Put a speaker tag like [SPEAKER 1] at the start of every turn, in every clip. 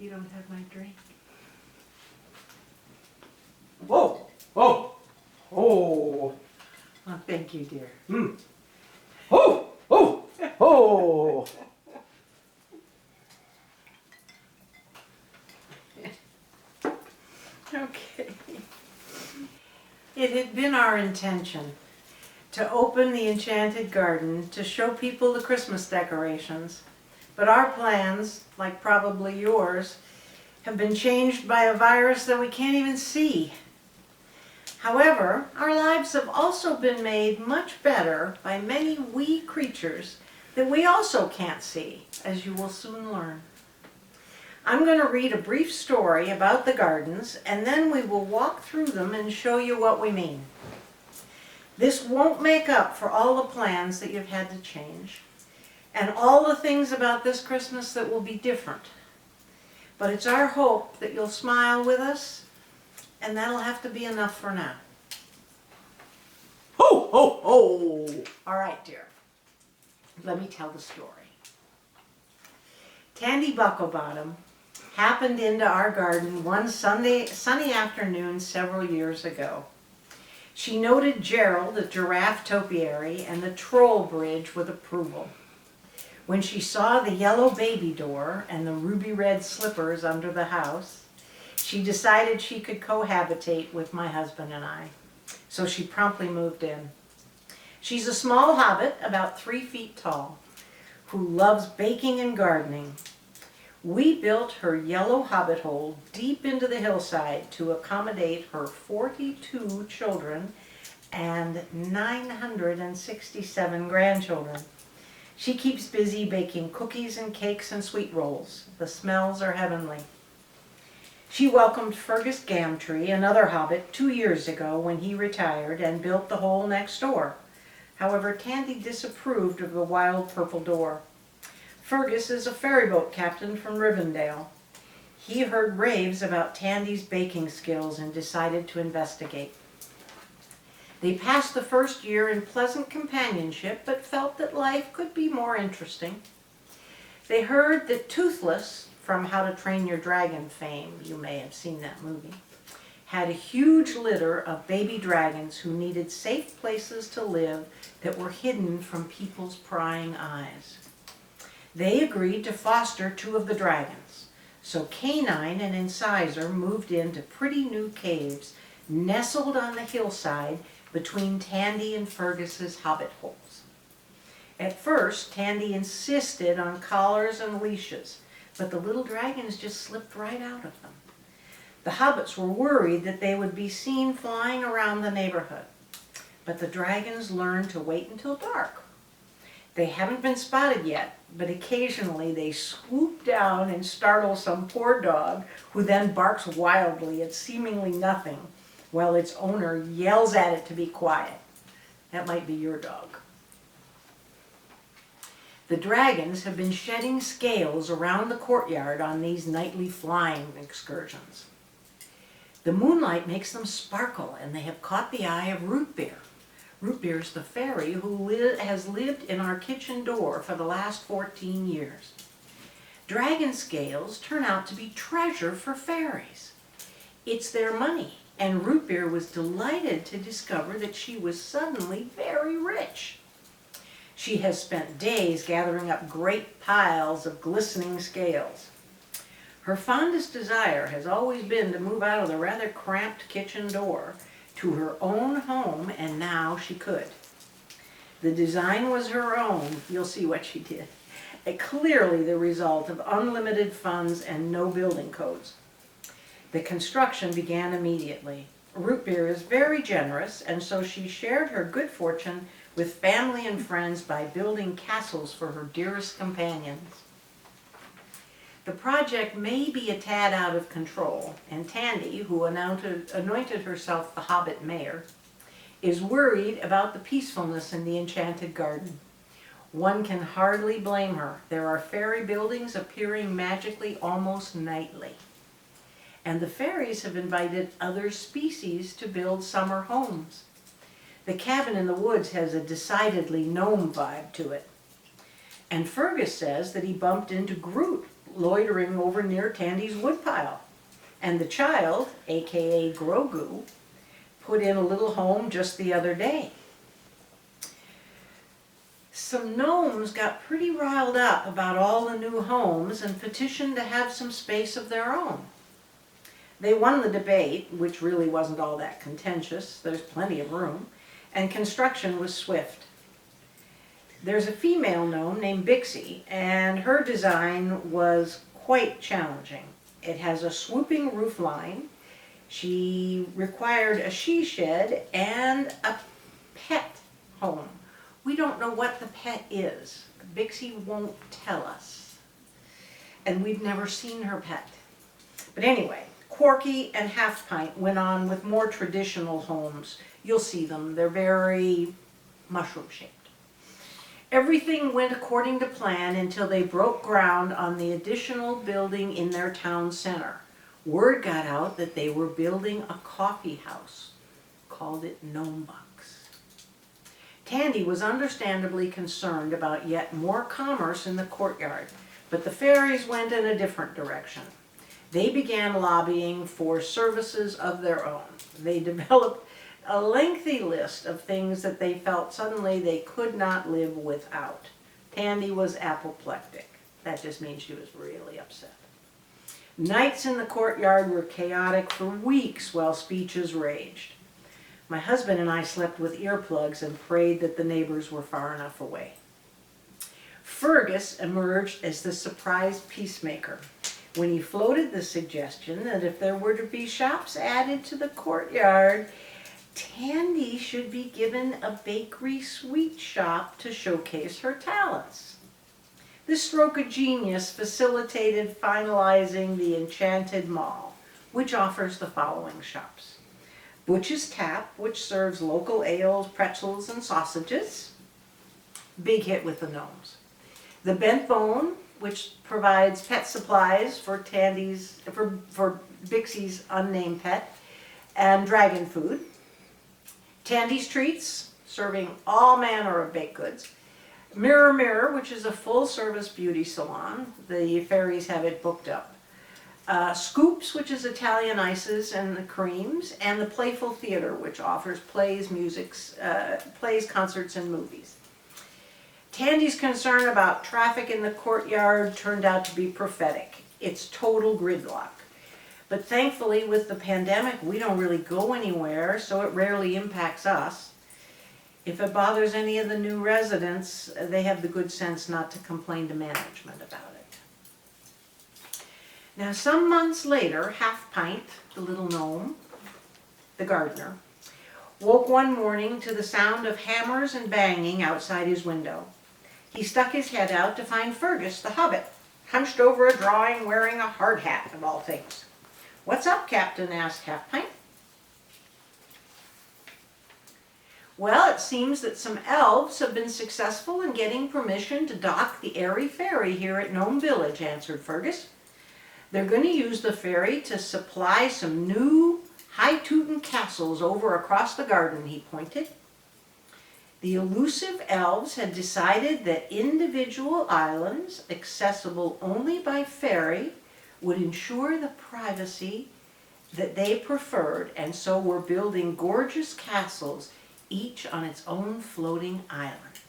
[SPEAKER 1] you don't have my drink.
[SPEAKER 2] Whoa! Whoa! Oh!
[SPEAKER 1] Oh, thank you, dear.
[SPEAKER 2] Oh! Oh! Oh!
[SPEAKER 1] Okay. It had been our intention to open the Enchanted Garden to show people the Christmas decorations, but our plans, like probably yours, have been changed by a virus that we can't even see. However, our lives have also been made much better by many wee creatures that we also can't see, as you will soon learn. I'm going to read a brief story about the gardens, and then we will walk through them and show you what we mean. This won't make up for all the plans that you've had to change, and all the things about this Christmas that will be different. But it's our hope that you'll smile with us, and that'll have to be enough for now.
[SPEAKER 2] Ho! Ho! Ho!
[SPEAKER 1] All right, dear. Let me tell the story. Tandy Bucklebottom happened into our garden one sunny afternoon several years ago. She noted Gerald, the giraffe topiary, and the troll bridge with approval. When she saw the yellow baby door and the ruby red slippers under the house, she decided she could cohabitate with my husband and I. So she promptly moved in. She's a small hobbit, about 3 feet tall, who loves baking and gardening. We built her yellow hobbit hole deep into the hillside to accommodate her 42 children and 967 grandchildren. She keeps busy baking cookies and cakes and sweet rolls. The smells are heavenly. She welcomed Fergus Gamtree, another hobbit, 2 years ago when he retired and built the hole next door. However, Tandy disapproved of the wild purple door. Fergus is a ferryboat captain from Rivendell. He heard raves about Tandy's baking skills and decided to investigate. They passed the first year in pleasant companionship, but felt that life could be more interesting. They heard that Toothless, from How to Train Your Dragon fame, you may have seen that movie, had a huge litter of baby dragons who needed safe places to live that were hidden from people's prying eyes. They agreed to foster 2 of the dragons, so Canine and Incisor moved into pretty new caves nestled on the hillside between Tandy and Fergus's hobbit holes. At first, Tandy insisted on collars and leashes, but the little dragons just slipped right out of them. The hobbits were worried that they would be seen flying around the neighborhood, but the dragons learned to wait until dark. They haven't been spotted yet, but occasionally they swoop down and startle some poor dog who then barks wildly at seemingly nothing while its owner yells at it to be quiet. That might be your dog. The dragons have been shedding scales around the courtyard on these nightly flying excursions. The moonlight makes them sparkle, and they have caught the eye of Rootbeer. Rootbeer's the fairy who has lived in our kitchen door for the last 14 years. Dragon scales turn out to be treasure for fairies. It's their money, and Rootbeer was delighted to discover that she was suddenly very rich. She has spent days gathering up great piles of glistening scales. Her fondest desire has always been to move out of the rather cramped kitchen door to her own home, and now she could. The design was her own. You'll see what she did. Clearly the result of unlimited funds and no building codes. The construction began immediately. Rootbeer is very generous, and so she shared her good fortune with family and friends by building castles for her dearest companions. The project may be a tad out of control, and Tandy, who anointed herself the Hobbit mayor, is worried about the peacefulness in the Enchanted Garden. One can hardly blame her. There are fairy buildings appearing magically almost nightly. And the fairies have invited other species to build summer homes. The cabin in the woods has a decidedly gnome vibe to it. And Fergus says that he bumped into Groot loitering over near Tandy's woodpile. And the child, aka Grogu, put in a little home just the other day. Some gnomes got pretty riled up about all the new homes and petitioned to have some space of their own. They won the debate, which really wasn't all that contentious. There's plenty of room, and construction was swift. There's a female gnome named Bixie, and her design was quite challenging. It has a swooping roof line. She required a she shed and a pet home. We don't know what the pet is. Bixie won't tell us. And we've never seen her pet. But anyway, Quarky and Half Pint went on with more traditional homes. You'll see them. They're very mushroom-shaped. Everything went according to plan until they broke ground on the additional building in their town center. Word got out that they were building a coffee house. Called it Gnome Box. Tandy was understandably concerned about yet more commerce in the courtyard, but the fairies went in a different direction. They began lobbying for services of their own. They developed a lengthy list of things that they felt suddenly they could not live without. Tandy was apoplectic. That just means she was really upset. Nights in the courtyard were chaotic for weeks while speeches raged. My husband and I slept with earplugs and prayed that the neighbors were far enough away. Fergus emerged as the surprise peacemaker when he floated the suggestion that if there were to be shops added to the courtyard, Tandy should be given a bakery sweet shop to showcase her talents. This stroke of genius facilitated finalizing the Enchanted Mall, which offers the following shops. Butch's Tap, which serves local ales, pretzels, and sausages. Big hit with the gnomes. The Bent Bone, which provides pet supplies for Bixie's unnamed pet, and dragon food. Tandy's Treats, serving all manner of baked goods. Mirror Mirror, which is a full-service beauty salon. The fairies have it booked up. Scoops, which is Italian ices and the creams, and the Playful Theater, which offers plays, concerts, and movies. Tandy's concern about traffic in the courtyard turned out to be prophetic. It's total gridlock. But thankfully, with the pandemic, we don't really go anywhere, so it rarely impacts us. If it bothers any of the new residents, they have the good sense not to complain to management about it. Now, some months later, Half Pint, the little gnome, the gardener, woke one morning to the sound of hammers and banging outside his window. He stuck his head out to find Fergus, the hobbit, hunched over a drawing wearing a hard hat, of all things. "What's up, Captain?" asked Half Pint. "Well, it seems that some elves have been successful in getting permission to dock the Airy Ferry here at Gnome Village," answered Fergus. "They're going to use the ferry to supply some new high-tootin' castles over across the garden," he pointed. The elusive elves had decided that individual islands, accessible only by ferry, would ensure the privacy that they preferred, and so were building gorgeous castles, each on its own floating island.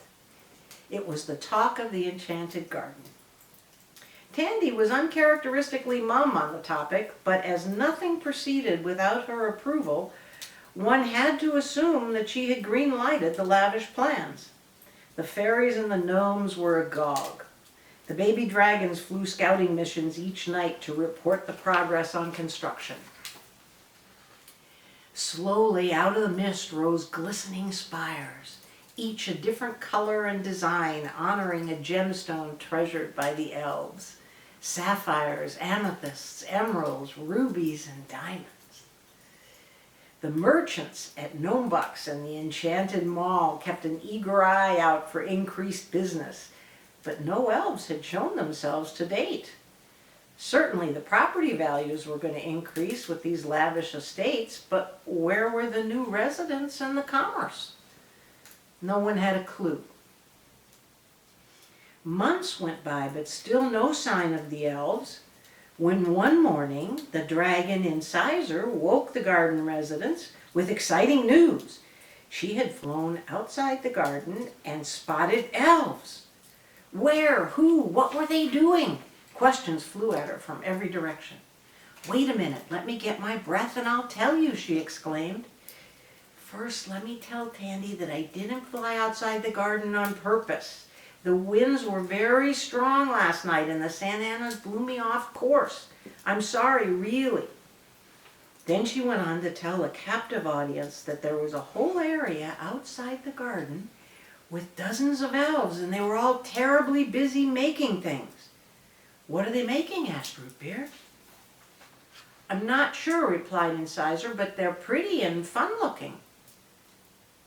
[SPEAKER 1] It was the talk of the Enchanted Garden. Tandy was uncharacteristically mum on the topic, but as nothing proceeded without her approval, one had to assume that she had green-lighted the lavish plans. The fairies and the gnomes were agog. The baby dragons flew scouting missions each night to report the progress on construction. Slowly out of the mist rose glistening spires, each a different color and design, honoring a gemstone treasured by the elves. Sapphires, amethysts, emeralds, rubies, and diamonds. The merchants at Gnome Box and the Enchanted Mall kept an eager eye out for increased business, but no elves had shown themselves to date. Certainly the property values were going to increase with these lavish estates, but where were the new residents and the commerce? No one had a clue. Months went by, but still no sign of the elves, when one morning the dragon Incisor woke the garden residents with exciting news. She had flown outside the garden and spotted elves. Where? Who? What were they doing? Questions flew at her from every direction. "Wait a minute, let me get my breath and I'll tell you," she exclaimed. "First, let me tell Tandy that I didn't fly outside the garden on purpose. The winds were very strong last night and the Santa Anas blew me off course. I'm sorry, really." Then she went on to tell a captive audience that there was a whole area outside the garden with dozens of elves, and they were all terribly busy making things. "What are they making?" asked Root Beer. "I'm not sure," replied Incisor, "but they're pretty and fun looking."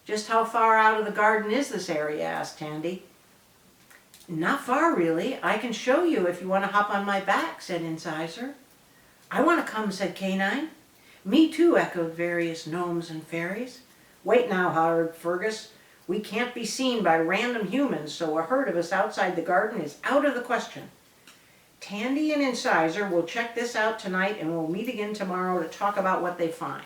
[SPEAKER 1] "Just how far out of the garden is this area?" asked Tandy. "Not far, really. I can show you if you want to hop on my back," said Incisor. "I want to come," said Canine. "Me too," echoed various gnomes and fairies. "Wait now," hollered Fergus. "We can't be seen by random humans, so a herd of us outside the garden is out of the question. Tandy and Incisor will check this out tonight and we'll meet again tomorrow to talk about what they find."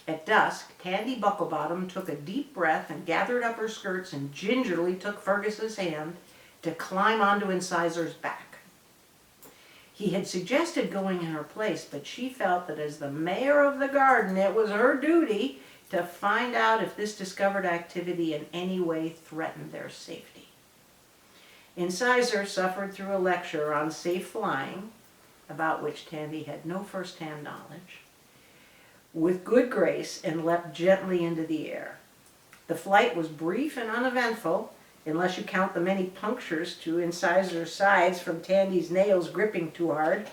[SPEAKER 1] At dusk, Tandy Bucklebottom took a deep breath and gathered up her skirts and gingerly took Fergus's hand to climb onto Incisor's back. He had suggested going in her place, but she felt that as the mayor of the garden, it was her duty to find out if this discovered activity in any way threatened their safety. Incisor suffered through a lecture on safe flying, about which Tandy had no first-hand knowledge, with good grace, and leapt gently into the air. The flight was brief and uneventful, unless you count the many punctures to Incisor's sides from Tandy's nails gripping too hard.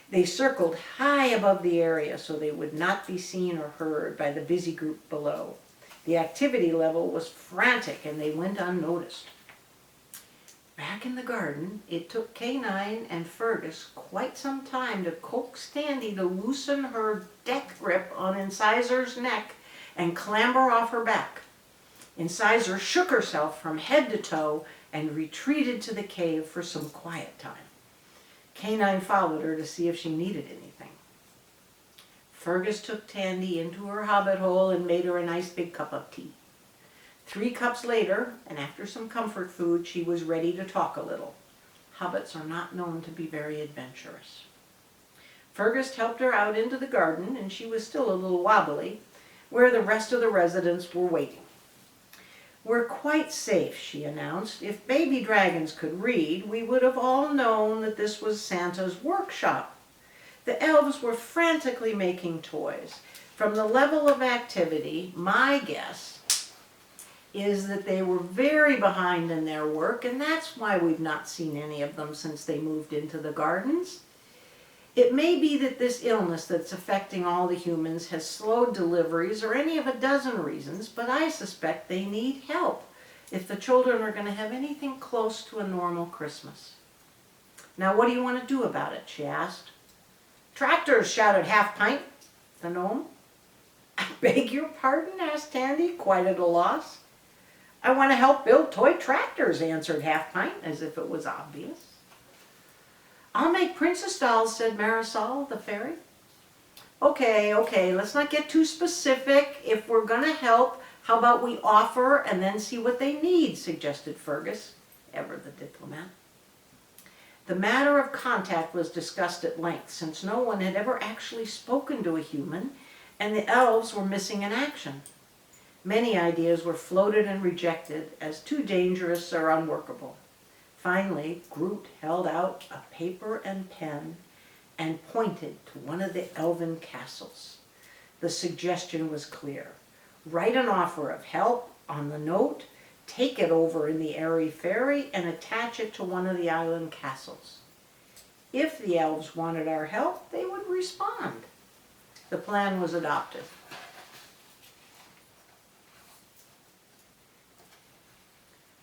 [SPEAKER 1] They circled high above the area so they would not be seen or heard by the busy group below. The activity level was frantic and they went unnoticed. Back in the garden, it took Canine and Fergus quite some time to coax Tandy to loosen her death grip on Incisor's neck and clamber off her back. Incisor shook herself from head to toe and retreated to the cave for some quiet time. Canine followed her to see if she needed anything. Fergus took Tandy into her hobbit hole and made her a nice big cup of tea. 3 cups later, and after some comfort food, she was ready to talk a little. Hobbits are not known to be very adventurous. Fergus helped her out into the garden, and she was still a little wobbly, where the rest of the residents were waiting. "We're quite safe," she announced. "If baby dragons could read, we would have all known that this was Santa's workshop." The elves were frantically making toys. From the level of activity, my guess is that they were very behind in their work, and that's why we've not seen any of them since they moved into the gardens. It may be that this illness that's affecting all the humans has slowed deliveries or any of a dozen reasons, but I suspect they need help if the children are going to have anything close to a normal Christmas. "Now what do you want to do about it?" she asked. "Tractors!" shouted Half Pint, the gnome. "I beg your pardon?" asked Tandy, quite at a loss. "I want to help build toy tractors," answered Half Pint, as if it was obvious. "I'll make princess dolls," said Marisol, the fairy. Okay, let's not get too specific. If we're going to help, how about we offer and then see what they need," suggested Fergus, ever the diplomat. The matter of contact was discussed at length, since no one had ever actually spoken to a human, and the elves were missing in action. Many ideas were floated and rejected as too dangerous or unworkable. Finally, Groot held out a paper and pen and pointed to one of the elven castles. The suggestion was clear. Write an offer of help on the note, take it over in the airy ferry, and attach it to one of the island castles. If the elves wanted our help, they would respond. The plan was adopted.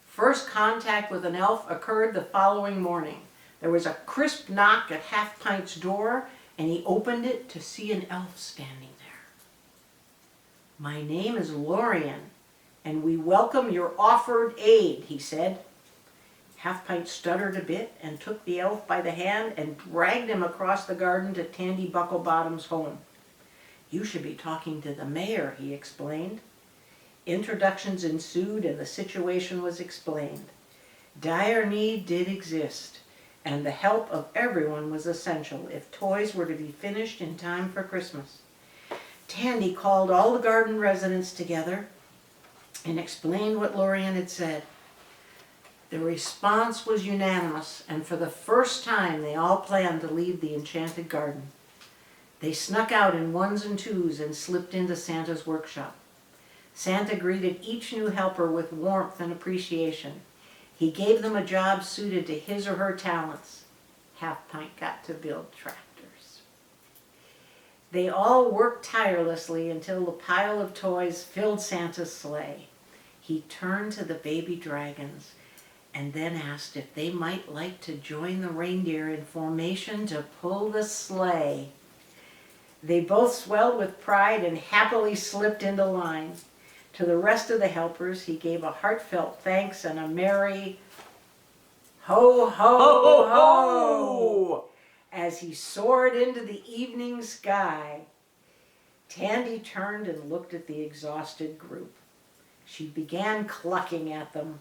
[SPEAKER 1] First contact with an elf occurred the following morning. There was a crisp knock at Half Pint's door, and he opened it to see an elf standing there. "My name is Lorien, "And we welcome your offered aid," he said. Half Pint stuttered a bit and took the elf by the hand and dragged him across the garden to Tandy Bucklebottom's home. "You should be talking to the mayor," he explained. Introductions ensued and the situation was explained. Dire need did exist, and the help of everyone was essential if toys were to be finished in time for Christmas. Tandy called all the garden residents together and explained what Lorian had said. The response was unanimous, and for the first time they all planned to leave the Enchanted Garden. They snuck out in ones and twos and slipped into Santa's workshop. Santa greeted each new helper with warmth and appreciation. He gave them a job suited to his or her talents. Half Pint got to build tractors. They all worked tirelessly until the pile of toys filled Santa's sleigh. He turned to the baby dragons and then asked if they might like to join the reindeer in formation to pull the sleigh. They both swelled with pride and happily slipped into line. To the rest of the helpers, he gave a heartfelt thanks and a merry ho, ho,
[SPEAKER 2] Ho, ho,
[SPEAKER 1] ho,
[SPEAKER 2] ho!
[SPEAKER 1] as he soared into the evening sky. Tandy turned and looked at the exhausted group. She began clucking at them.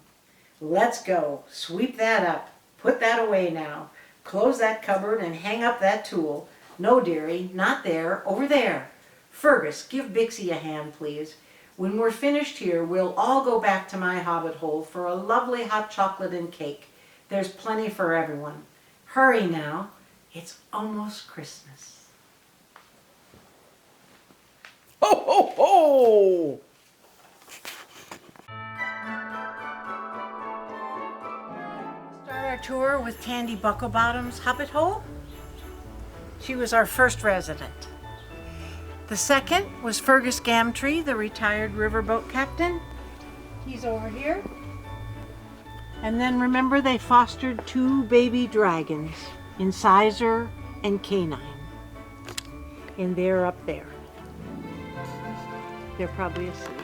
[SPEAKER 1] "Let's go. Sweep that up. Put that away now. Close that cupboard and hang up that tool. No, dearie, not there. Over there. Fergus, give Bixie a hand, please. When we're finished here, we'll all go back to my hobbit hole for a lovely hot chocolate and cake. There's plenty for everyone. Hurry now. It's almost Christmas."
[SPEAKER 2] Ho, ho, ho!
[SPEAKER 1] Start our tour with Tandy Bucklebottom's hobbit hole. She was our first resident. The second was Fergus Gamtree, the retired riverboat captain. He's over here. And then remember, they fostered 2 baby dragons, Incisor and Canine. And they're up there. They're probably asleep.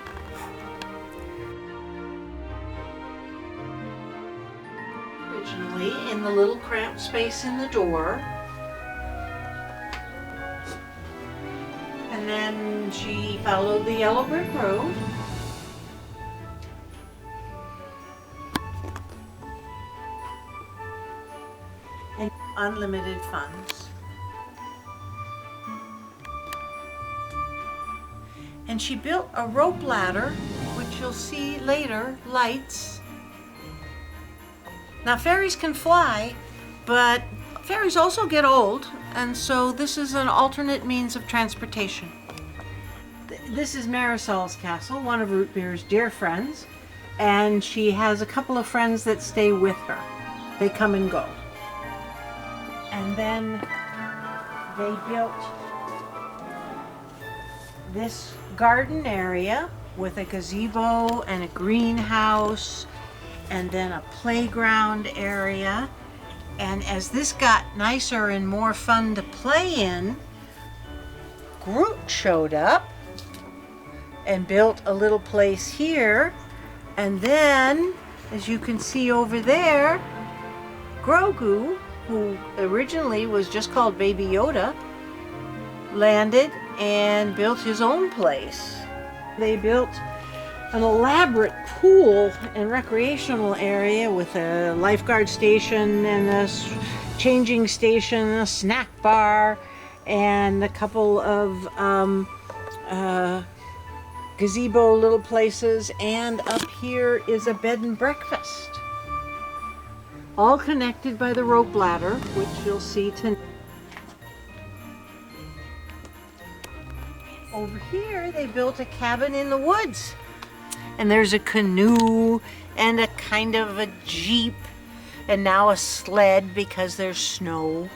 [SPEAKER 1] Originally in the little cramped space in the door. And then she followed the yellow brick road. And unlimited funds. And she built a rope ladder, which you'll see later, lights. Now fairies can fly, but fairies also get old, and so this is an alternate means of transportation. This is Marisol's castle, one of Root Beer's dear friends, and she has a couple of friends that stay with her. They come and go. And then they built this garden area with a gazebo and a greenhouse and then a playground area. And as this got nicer and more fun to play in, Groot showed up and built a little place here. And then, as you can see over there, Grogu, who originally was just called Baby Yoda, landed and built his own place. They built an elaborate pool and recreational area with a lifeguard station and a changing station, a snack bar, and a couple of gazebo little places, and up here is a bed and breakfast. All connected by the rope ladder, which you'll see tonight. Over here, they built a cabin in the woods. And there's a canoe and a kind of a jeep and now a sled because there's snow.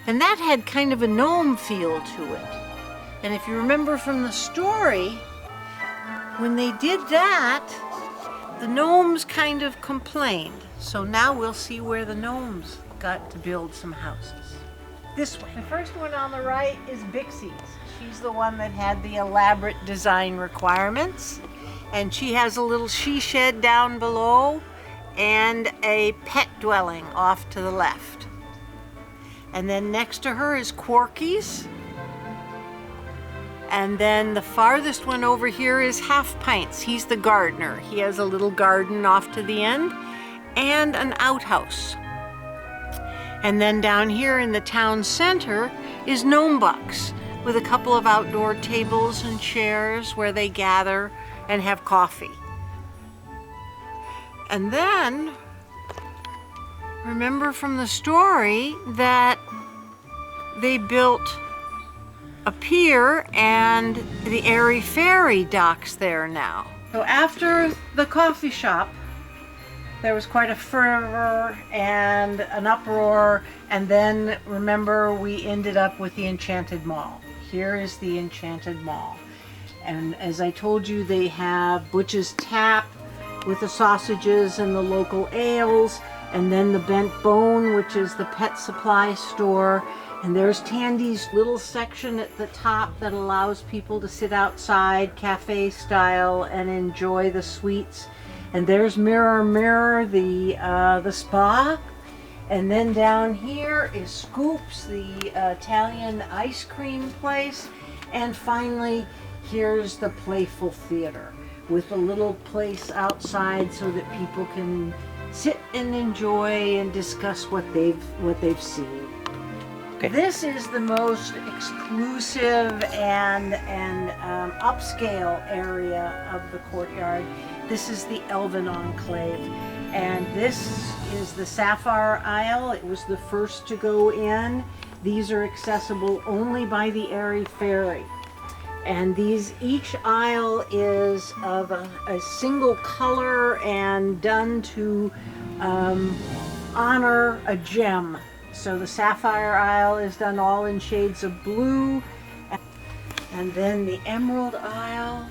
[SPEAKER 1] And that had kind of a gnome feel to it. And if you remember from the story, when they did that, the gnomes kind of complained. So now we'll see where the gnomes got to build some houses. This way. The first one on the right is Bixie's. She's the one that had the elaborate design requirements. And she has a little she shed down below and a pet dwelling off to the left. And then next to her is Quarky's. And then the farthest one over here is Half Pints. He's the gardener. He has a little garden off to the end and an outhouse. And then down here in the town center is Gnomebuck's with a couple of outdoor tables and chairs where they gather and have coffee. And then, remember from the story that they built a pier and the airy ferry docks there now. So after the coffee shop, there was quite a fervor and an uproar, and then remember we ended up with the Enchanted Mall. Here is the Enchanted Mall. And as I told you, they have Butch's Tap with the sausages and the local ales, and then the Bent Bone, which is the pet supply store. And there's Tandy's little section at the top that allows people to sit outside, cafe style, and enjoy the sweets. And there's Mirror Mirror, the spa. And then down here is Scoops, the Italian ice cream place. And finally, here's the Playful Theater with a little place outside so that people can sit and enjoy and discuss what they've seen.
[SPEAKER 2] Okay.
[SPEAKER 1] This is the most exclusive and upscale area of the courtyard. This is the Elven Enclave, and this is the Sapphire Isle. It was the first to go in. These are accessible only by the Airy Ferry. And each aisle is of a single color and done to honor a gem. So the Sapphire Isle is done all in shades of blue. And then the Emerald Isle.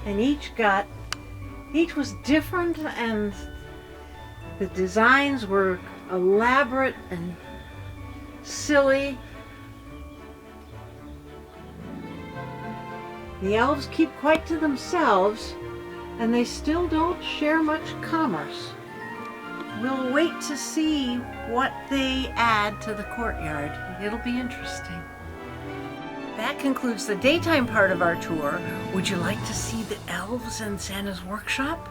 [SPEAKER 1] And each was different, and the designs were elaborate and silly. The elves keep quite to themselves, and they still don't share much commerce. We'll wait to see what they add to the courtyard. It'll be interesting. That concludes the daytime part of our tour. Would you like to see the elves and Santa's workshop?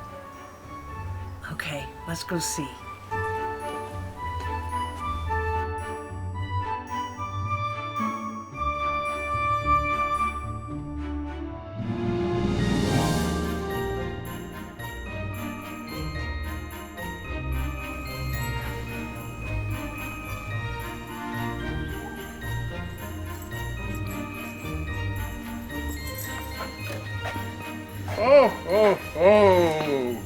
[SPEAKER 1] Okay, let's go see.
[SPEAKER 2] Oh, oh, oh.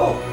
[SPEAKER 1] Oh,